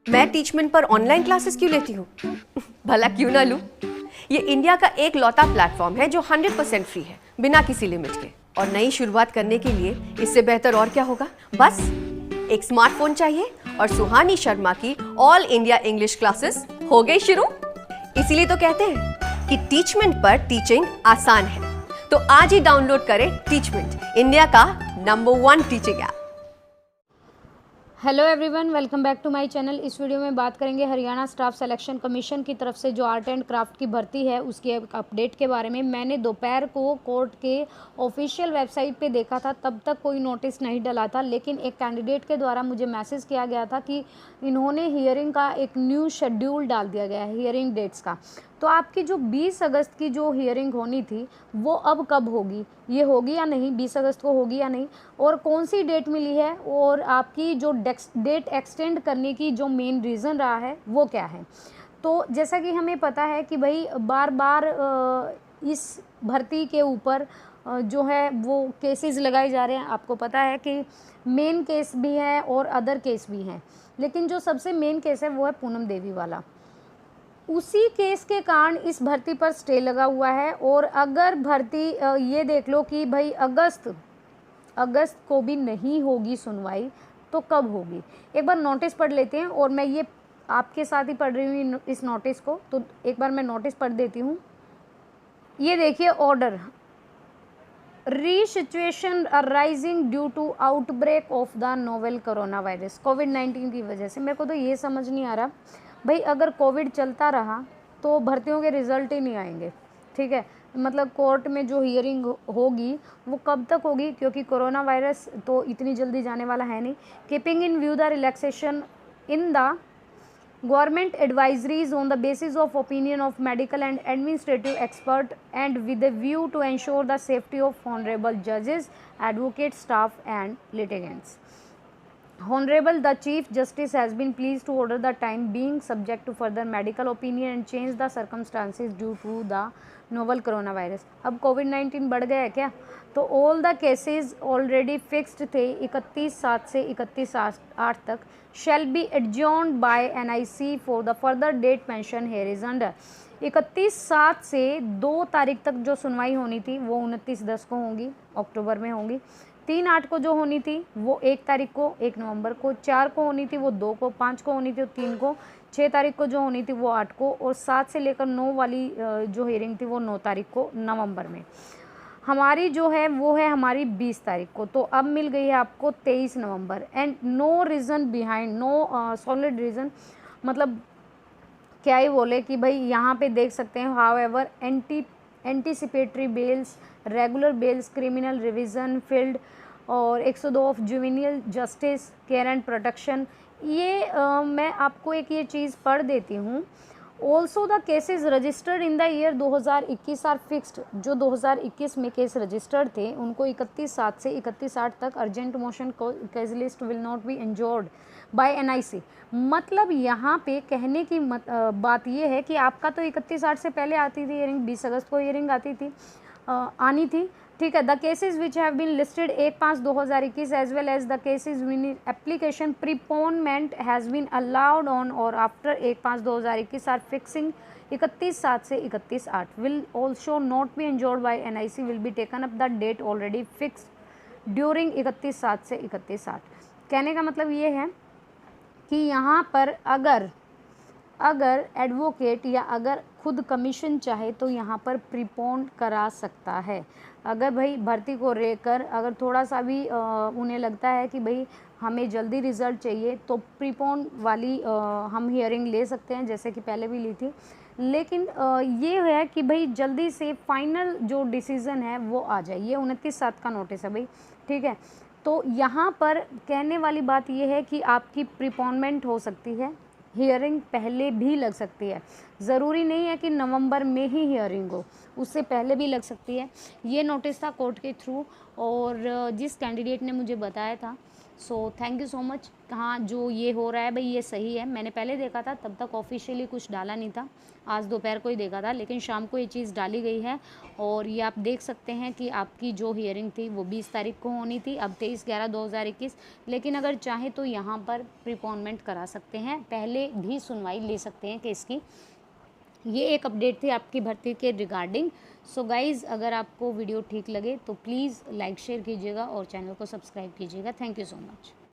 मैं टीचमेंट पर online classes क्यों लेती हूँ? भला क्यों ना लूँ? ये इंडिया का एक लौता प्लेटफॉर्म है जो 100% फ्री है, बिना किसी लिमिट के। और नई शुरुआत करने के लिए इससे बेहतर और क्या होगा? बस एक स्मार्टफोन चाहिए और सुहानी शर्मा की ऑल इंडिया इंग्लिश क्लासेस हो गई शुरू। इसीलिए तो कहते हैं कि टीचमेंट पर टीचिंग आसान है। तो आज ही डाउनलोड करें टीचमेंट, इंडिया का नंबर 1 teaching app. Hello everyone, welcome back to my channel. इस वीडियो में बात करेंगे हरियाणा स्टाफ सिलेक्शन कमीशन की तरफ से जो आर्ट एंड क्राफ्ट की भर्ती है उसकी एक अपडेट के बारे में। मैंने दोपहर को कोर्ट के ऑफिशियल वेबसाइट पे देखा था, तब तक कोई नोटिस नहीं डला था, लेकिन एक कैंडिडेट के द्वारा मुझे मैसेज किया गया था कि इन्होंने हियरिंग का एक न्यू शेड्यूल डाल दिया गया है, हियरिंग डेट्स का। तो आपकी जो 20 अगस्त की जो हियरिंग होनी थी वो अब कब होगी, ये होगी या नहीं, 20 अगस्त को होगी या नहीं, और कौन सी डेट मिली है, और आपकी जो डेट एक्सटेंड करने की जो मेन रीज़न रहा है वो क्या है। तो जैसा कि हमें पता है कि भाई बार बार इस भर्ती के ऊपर जो है वो केसेस लगाए जा रहे हैं। आपको पता है कि मेन केस भी है और अदर केस भी हैं, लेकिन जो सबसे मेन केस है वो है पूनम देवी वाला। उसी केस के कारण इस भर्ती पर स्टे लगा हुआ है। और अगर भर्ती ये देख लो कि भाई अगस्त को भी नहीं होगी सुनवाई, तो कब होगी? एक बार नोटिस पढ़ लेते हैं, और मैं ये आपके साथ ही पढ़ रही हूँ इस नोटिस को, तो एक बार मैं नोटिस पढ़ देती हूँ। ये देखिए, order resituation arising due to outbreak of the novel corona virus, कोविड-19 की वजह से। मेरे को तो ये समझ नहीं आ रहा भाई, अगर कोविड चलता रहा तो भर्तियों के रिजल्ट ही नहीं आएंगे, ठीक है। मतलब कोर्ट में जो हियरिंग होगी वो कब तक होगी, क्योंकि कोरोना वायरस तो इतनी जल्दी जाने वाला है नहीं। Keeping in view the relaxation in the government advisories on the basis of opinion of medical and administrative expert and with a view to ensure the safety of honorable judges, advocates, staff and litigants. Honorable the Chief Justice has been pleased to order the time being subject to further medical opinion and change the circumstances due to the novel corona virus. अब कोविड-19 बढ़ गया है क्या? तो all the cases already fixed थे 31/7 से 31/8 तक shall be adjourned by NIC for the further date mention here is under. 31/7 से 2 तारीख तक जो सुनवाई होनी थी वो 29/10 को होंगी, अक्टूबर में होंगी। 3/8 को जो होनी थी वो 1 तारीख को, 1 नवंबर को। 4 को होनी थी वो 2 को, 5 को होनी थी वो 3 को, 6 तारीख को जो होनी थी वो 8 को, और 7 से लेकर 9 वाली जो हियरिंग थी वो 9 तारीख को नवंबर में। हमारी जो है वो है हमारी 20 तारीख को। तो अब मिल गई है आपको 23 नवंबर। And no reason behind, no solid reason, मतलब क्या ही बोले कि भाई यहाँ पे देख सकते हैं। However anticipatory bails, regular bails, criminal revision field और 102 of juvenile justice care and protection, ये मैं आपको एक ये चीज़ पढ़ देती हूँ। Also the cases registered in the year 2021 are fixed. जो 2021 में केस रजिस्टर्ड थे उनको 31/7 से 31/8 तक urgent motion case list will not be adjourned by NIC। मतलब यहाँ पे कहने की बात ये है कि आपका तो 31/8 से पहले आती थी हियरिंग, 20 अगस्त को हियरिंग आती थी, आनी थी, ठीक है। The cases which have been listed 1/5/2021 as well as the cases when application preponement has been allowed on or after 1/5/2021 are fixing 31/7 से 31/8 will also not be adjourned by NIC will be taken up the date already fixed during 31/7 से 31/8। कहने का मतलब ये है कि यहाँ पर अगर एडवोकेट या अगर खुद कमीशन चाहे तो यहाँ पर प्रीपोन करा सकता है। अगर भाई भर्ती को लेकर अगर थोड़ा सा भी उन्हें लगता है कि भाई हमें जल्दी रिज़ल्ट चाहिए, तो प्रीपोन वाली हम हियरिंग ले सकते हैं, जैसे कि पहले भी ली थी। लेकिन ये है कि भाई जल्दी से फाइनल जो डिसीज़न है वो आ जाए। ये 29/7 का नोटिस है भाई, ठीक है। तो यहाँ पर कहने वाली बात ये है कि आपकी प्रीपोनमेंट हो सकती है, हियरिंग पहले भी लग सकती है। ज़रूरी नहीं है कि नवंबर में ही हियरिंग हो, उससे पहले भी लग सकती है। ये नोटिस था कोर्ट के थ्रू, और जिस कैंडिडेट ने मुझे बताया था so thank you so much. हाँ, जो ये हो रहा है भाई ये सही है। मैंने पहले देखा था, तब तक ऑफिशियली कुछ डाला नहीं था, आज दोपहर को ही देखा था, लेकिन शाम को ये चीज़ डाली गई है। और ये आप देख सकते हैं कि आपकी जो हियरिंग थी वो 20 तारीख को होनी थी, अब 23/11/2021। लेकिन अगर चाहे तो यहाँ पर प्रीपोनमेंट करा सकते हैं, पहले भी सुनवाई ले सकते हैं केस की। ये एक अपडेट थी आपकी भर्ती के रिगार्डिंग। सो गाइज़, अगर आपको वीडियो ठीक लगे तो प्लीज़ लाइक शेयर कीजिएगा और चैनल को सब्सक्राइब कीजिएगा। Thank you so much.